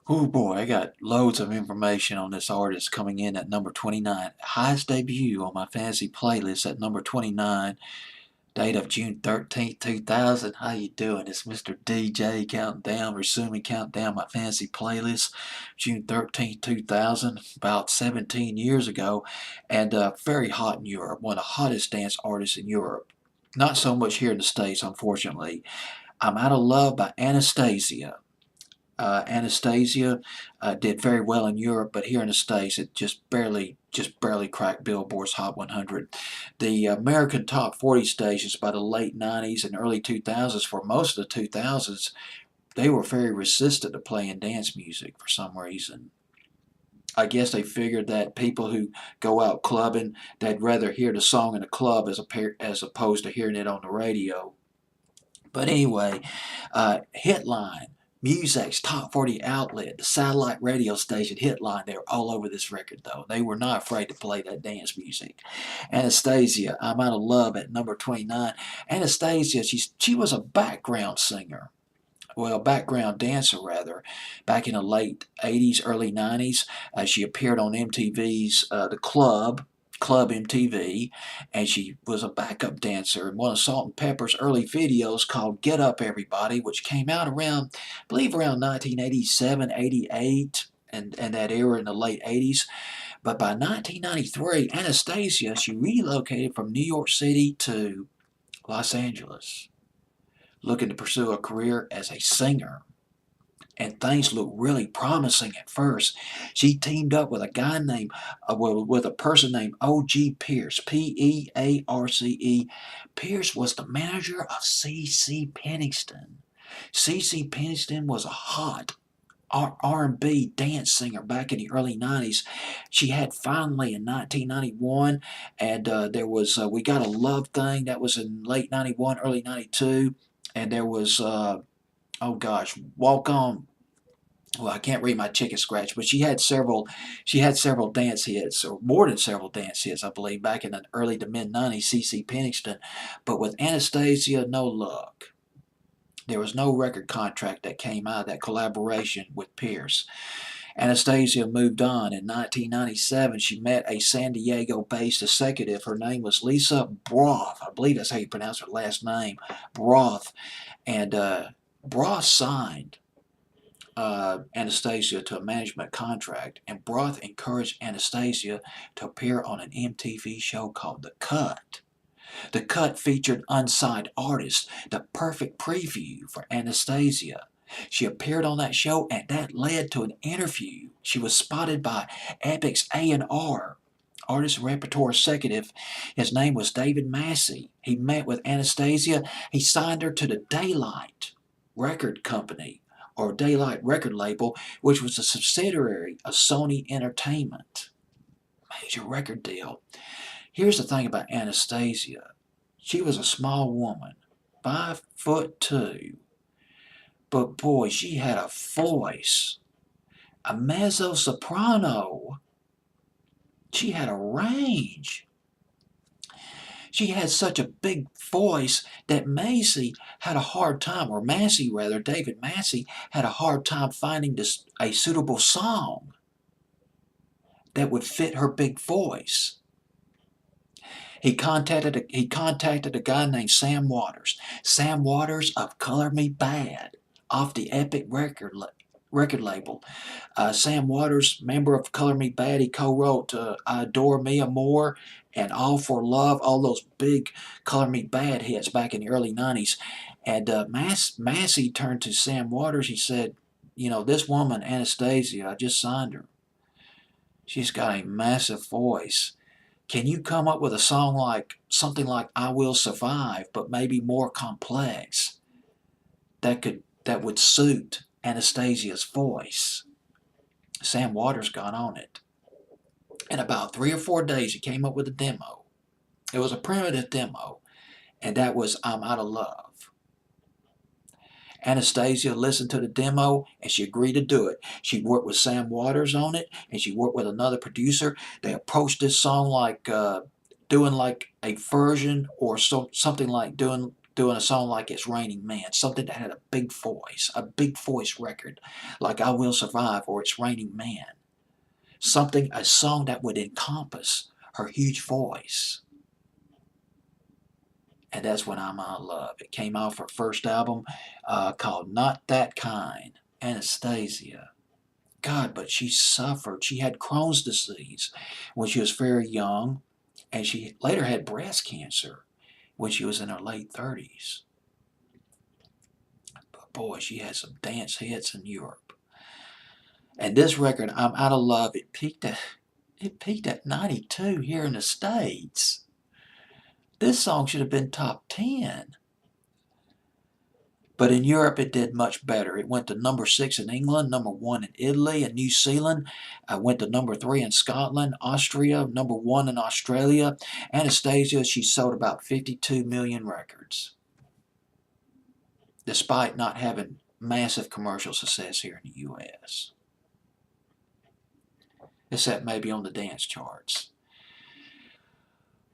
Oh boy, I got loads of information on this artist coming in at number 29. Highest debut on my fantasy playlist at number 29. Date of June 13th, 2000. How you doing? It's Mr. DJ counting down, resuming countdown my fantasy playlist. June 13th, 2000, about 17 years ago, and very hot in Europe. One of the hottest dance artists in Europe. Not so much here in the States, unfortunately. I'm Out of Love by Anastacia. Anastacia did very well in Europe, but here in the States, it just barely cracked Billboard's Hot 100. The American Top 40 stations by the late 90s and early 2000s, for most of the 2000s, they were very resistant to playing dance music for some reason. I guess they figured that people who go out clubbing, they'd rather hear the song in a club as opposed to hearing it on the radio. But anyway, Hitline, Muzak's top 40 outlet, the satellite radio station Hitline, they were all over this record though. They were not afraid to play that dance music. Anastacia, I'm Out of Love at number 29. Anastacia, she was a background singer. Well, background dancer rather, back in the late 80s, early 90s. She appeared on MTV's The Club MTV, and she was a backup dancer in one of Salt and Pepper's early videos called Get Up Everybody, which came out around, I believe around 1987, 88, and that era in the late 80s. But by 1993, Anastacia, she relocated from New York City to Los Angeles, looking to pursue a career as a singer. And things looked really promising at first. She teamed up with a guy named, with a person named O.G. Pierce, Pearce. Pierce was the manager of C.C. Pennington. C.C. Pennington was a hot R&B dance singer back in the early 90s. She had Finally in 1991, and there was We Got a Love Thing that was in late 91, early 92, and there was oh gosh, Walk On. Well, I can't read my chicken scratch, but she had several dance hits, or more than several dance hits, I believe, back in the early to mid '90s. C.C. Pennington, but with Anastacia, no luck. There was no record contract that came out of that collaboration with Pierce. Anastacia moved on. In 1997, she met a San Diego-based executive. Her name was Lisa Broth. I believe that's how you pronounce her last name, Broth. And Broth signed Anastacia to a management contract, and Broth encouraged Anastacia to appear on an MTV show called The Cut. The Cut featured unsigned artists, the perfect preview for Anastacia. She appeared on that show, and that led to an interview. She was spotted by Epic's A&R, artist and repertoire executive. His name was David Massey. He met with Anastacia. He signed her to the Daylight Record Company, or Daylight Record Label, which was a subsidiary of Sony Entertainment. Major record deal. Here's the thing about Anastacia. She was a small woman, 5'2", but boy, she had a voice, a mezzo soprano. She had a range. She had such a big voice that Massey had a hard time, or Massey rather, David Massey had a hard time finding a suitable song that would fit her big voice. He contacted a guy named Sam Waters. Sam Waters of Color Me Bad, off the Epic record label. Sam Waters, member of Color Me Bad, he co-wrote I Adore Me More and All for Love, all those big Color Me Bad hits back in the early 90s. And Massey turned to Sam Waters. He said, you know, this woman, Anastacia, I just signed her. She's got a massive voice. Can you come up with a song like something like I Will Survive, but maybe more complex, that would suit Anastacia's voice? Sam Waters got on it. In about 3 or 4 days, he came up with a demo. It was a primitive demo, and that was I'm Out of Love. Anastacia listened to the demo, and she agreed to do it. She worked with Sam Waters on it, and she worked with another producer. They approached this song like doing like a version, or something like doing doing a song like It's Raining Man, something that had a big voice record, like I Will Survive or It's Raining Man. A song that would encompass her huge voice. And that's when I'm Out of Love. It came off her first album called Not That Kind, Anastacia. God, but she suffered. She had Crohn's disease when she was very young, and she later had breast cancer when she was in her late 30s. But boy, she had some dance hits in Europe. And this record, I'm Out of Love, it peaked at 92 here in the States. This song should have been top 10. But in Europe, it did much better. It went to number 6 in England, number 1 in Italy and New Zealand. Went to number 3 in Scotland, Austria, number 1 in Australia. Anastacia, she sold about 52 million records, despite not having massive commercial success here in the U.S., except maybe on the dance charts.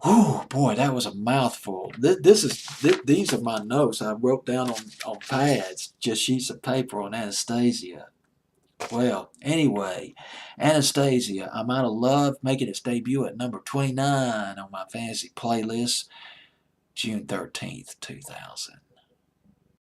Oh boy, that was a mouthful. These are my notes I wrote down on pads, just sheets of paper on Anastacia. Well, anyway, Anastacia, I'm Out of Love, making its debut at number 29 on my fantasy playlist, June 13th, 2000.